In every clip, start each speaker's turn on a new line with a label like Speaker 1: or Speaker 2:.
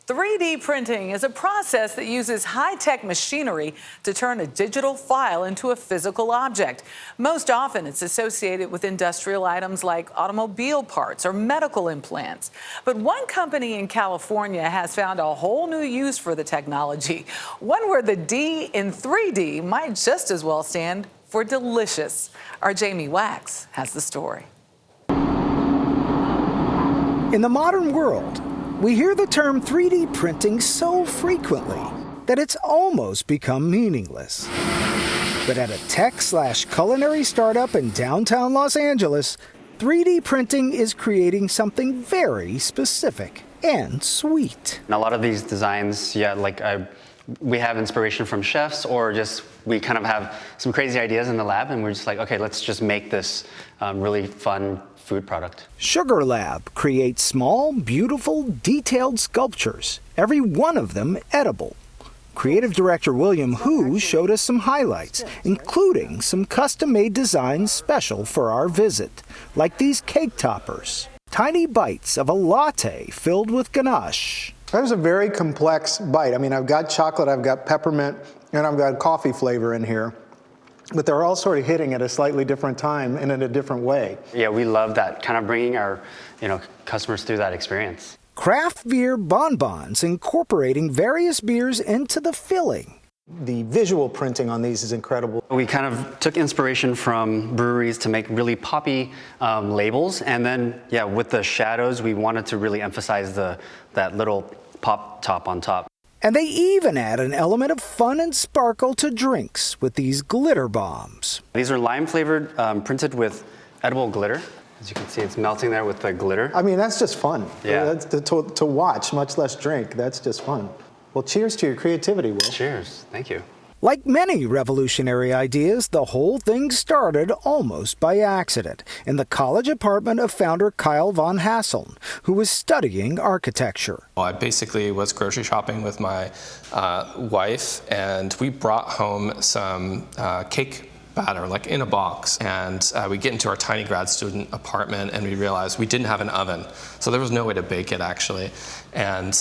Speaker 1: 3D printing is a process that uses high-tech machinery to turn a digital file into a physical object. Most often, it's associated with industrial items like automobile parts or medical implants. But one company in California has found a whole new use for the technology, one where the D in 3D might just as well stand for delicious. Our Jamie Wax has the story.
Speaker 2: In the modern world, we hear the term 3D printing so frequently that it's almost become meaningless. But at a tech/culinary startup in downtown Los Angeles, 3D printing is creating something very specific and sweet.
Speaker 3: And a lot of these designs, we have inspiration from chefs, or just we kind of have some crazy ideas in the lab, and we're just like, okay, let's just make this really fun food product.
Speaker 2: Sugar Lab creates small, beautiful, detailed sculptures, every one of them edible. Creative director William Hu showed us some highlights, including some custom-made designs special for our visit, like these cake toppers, tiny bites of a latte filled with ganache.
Speaker 4: That was a very complex bite. I mean, I've got chocolate, I've got peppermint, and I've got coffee flavor in here. But they're all sort of hitting at a slightly different time and in a different way.
Speaker 3: Yeah, we love that, kind of bringing our customers through that experience.
Speaker 2: Craft beer bonbons incorporating various beers into the filling.
Speaker 4: The visual printing on these is incredible.
Speaker 3: We kind of took inspiration from breweries to make really poppy labels, and then, with the shadows, we wanted to really emphasize that little pop top on top.
Speaker 2: And they even add an element of fun and sparkle to drinks with these glitter bombs.
Speaker 3: These are lime-flavored, printed with edible glitter. As you can see, it's melting there with the glitter.
Speaker 4: I mean, that's just fun.
Speaker 3: Yeah.
Speaker 4: That's to watch, much less drink. That's just fun. Well, cheers to your creativity, Will.
Speaker 3: Cheers. Thank you.
Speaker 2: Like many revolutionary ideas, the whole thing started almost by accident in the college apartment of founder Kyle von Hasseln, who was studying architecture.
Speaker 5: Well, I basically was grocery shopping with my wife, and we brought home some cake batter, like in a box. And we get into our tiny grad student apartment, and we realized we didn't have an oven. So there was no way to bake it, actually. And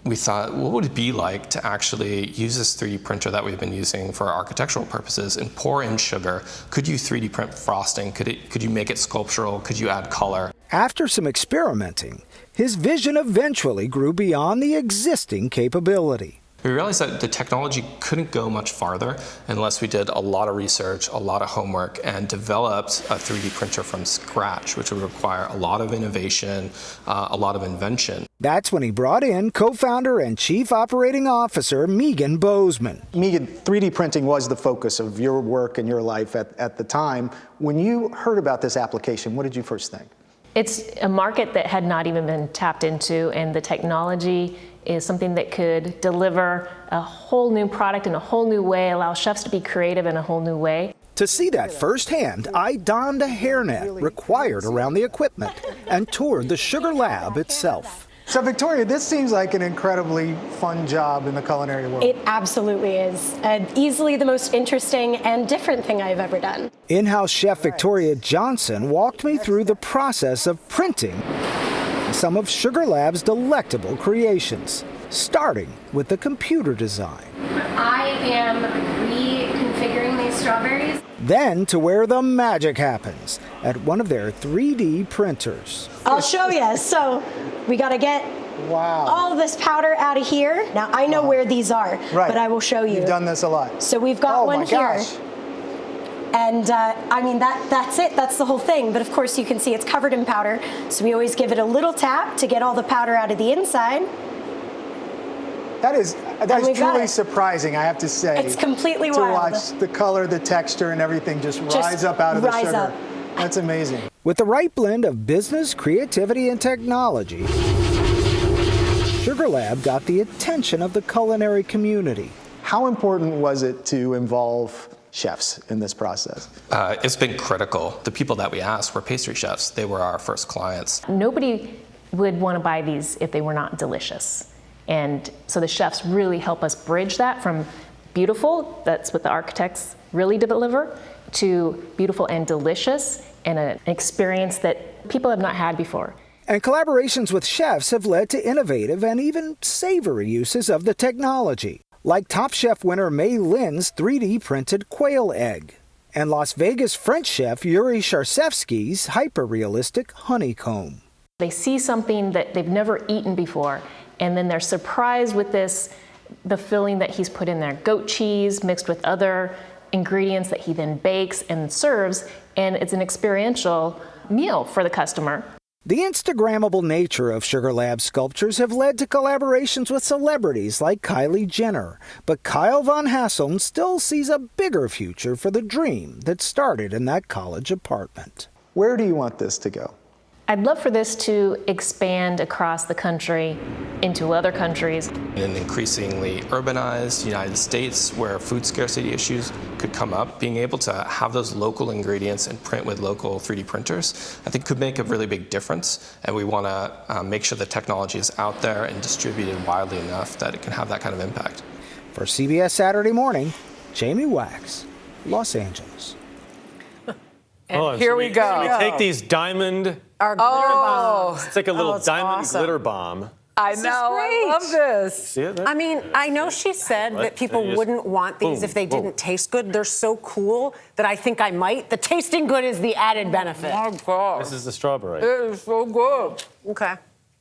Speaker 5: we thought, what would it be like to actually use this 3D printer that we've been using for architectural purposes and pour in sugar? Could you 3D print frosting? Could you make it sculptural? Could you add color?
Speaker 2: After some experimenting, his vision eventually grew beyond the existing capability.
Speaker 5: We realized that the technology couldn't go much farther unless we did a lot of research, a lot of homework, and developed a 3D printer from scratch, which would require a lot of innovation, a lot of invention.
Speaker 2: That's when he brought in co-founder and chief operating officer Megan Bozeman.
Speaker 4: Megan, 3D printing was the focus of your work and your life at the time. When you heard about this application, what did you first think?
Speaker 6: It's a market that had not even been tapped into, and the technology is something that could deliver a whole new product in a whole new way, allow chefs to be creative in a whole new way.
Speaker 2: To see that firsthand, I donned a hairnet required around the equipment and toured the Sugar Lab itself.
Speaker 4: So Victoria, this seems like an incredibly fun job in the culinary world.
Speaker 7: It absolutely is. Easily the most interesting and different thing I've ever done.
Speaker 2: In-house chef Victoria Johnson walked me through the process of printing some of Sugar Lab's delectable creations, starting with the computer design.
Speaker 7: I am reconfiguring these strawberries.
Speaker 2: Then to where the magic happens, at one of their 3D printers.
Speaker 7: I'll show you. So we got to get all of this powder out of here. Now I know where these are, but I will show you.
Speaker 4: You've done this a lot.
Speaker 7: So we've got one here.
Speaker 4: Gosh.
Speaker 7: And I mean, that's it. That's the whole thing. But of course, you can see it's covered in powder. So we always give it a little tap to get all the powder out of the inside.
Speaker 4: That is truly surprising, I have to say.
Speaker 7: It's completely
Speaker 4: to
Speaker 7: wild.
Speaker 4: To watch the color, the texture, and everything just rise up out of the sugar.
Speaker 7: Up.
Speaker 4: That's amazing.
Speaker 2: With the right blend of business, creativity, and technology, Sugar Lab got the attention of the culinary community.
Speaker 4: How important was it to involve chefs in this process?
Speaker 5: It's been critical. The people that we asked were pastry chefs. They were our first clients.
Speaker 6: Nobody would want to buy these if they were not delicious. And so the chefs really help us bridge that from beautiful, that's what the architects really deliver, to beautiful and delicious, and an experience that people have not had before.
Speaker 2: And collaborations with chefs have led to innovative and even savory uses of the technology, like Top Chef winner Mei Lin's 3D printed quail egg, and Las Vegas French chef Yuri Sharcevsky's hyper-realistic honeycomb.
Speaker 6: They see something that they've never eaten before, and then they're surprised with the filling that he's put in there. Goat cheese mixed with other ingredients that he then bakes and serves, and it's an experiential meal for the customer.
Speaker 2: The Instagrammable nature of Sugar Lab sculptures have led to collaborations with celebrities like Kylie Jenner, but Kyle Von Hasselm still sees a bigger future for the dream that started in that college apartment.
Speaker 4: Where do you want this to go?
Speaker 6: I'd love for this to expand across the country into other countries.
Speaker 5: In an increasingly urbanized United States where food scarcity issues could come up, being able to have those local ingredients and print with local 3D printers, I think could make a really big difference. And we want to make sure the technology is out there and distributed widely enough that it can have that kind of impact.
Speaker 2: For CBS Saturday Morning, Jamie Wax, Los Angeles.
Speaker 1: And here we go.
Speaker 8: We take these diamond.
Speaker 9: Our glitter bombs.
Speaker 8: It's like a little
Speaker 9: it's
Speaker 8: diamond
Speaker 9: awesome.
Speaker 8: glitter bomb.
Speaker 1: I know, I love this.
Speaker 8: See it?
Speaker 9: I mean, I know she said that people wouldn't want these if they didn't taste good. They're so cool that I think I might. The tasting good is the added benefit.
Speaker 1: Oh, God.
Speaker 8: This is the strawberry.
Speaker 1: It is so good.
Speaker 9: Okay.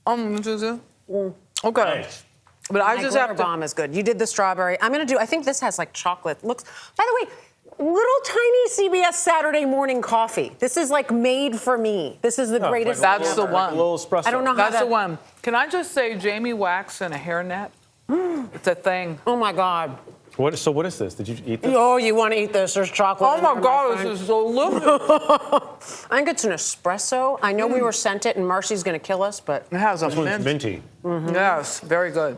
Speaker 1: Okay.
Speaker 8: Nice.
Speaker 1: But I
Speaker 9: My
Speaker 1: just
Speaker 9: glitter
Speaker 1: have to.
Speaker 9: bomb is good. You did the strawberry. I'm gonna do. I think this has like chocolate. Looks. By the way, little tiny CBS Saturday Morning coffee. This is like made for me. This is the greatest.
Speaker 1: That's
Speaker 9: thing
Speaker 1: the
Speaker 9: ever.
Speaker 1: one.
Speaker 8: A little espresso.
Speaker 9: I don't know how
Speaker 1: That's the one. Can I just say Jamie Wax and a hairnet? It's a thing.
Speaker 9: Oh my God.
Speaker 8: So what is this? Did you eat this?
Speaker 9: Oh, you want to eat this? There's chocolate.
Speaker 1: Oh
Speaker 9: in
Speaker 1: my
Speaker 9: there,
Speaker 1: God,
Speaker 9: friend.
Speaker 1: this is delicious.
Speaker 9: I think it's an espresso. I know we were sent it, and Marcy's gonna kill us, but
Speaker 1: It has a
Speaker 8: This one's
Speaker 1: mint.
Speaker 8: minty.
Speaker 1: Yes, very good.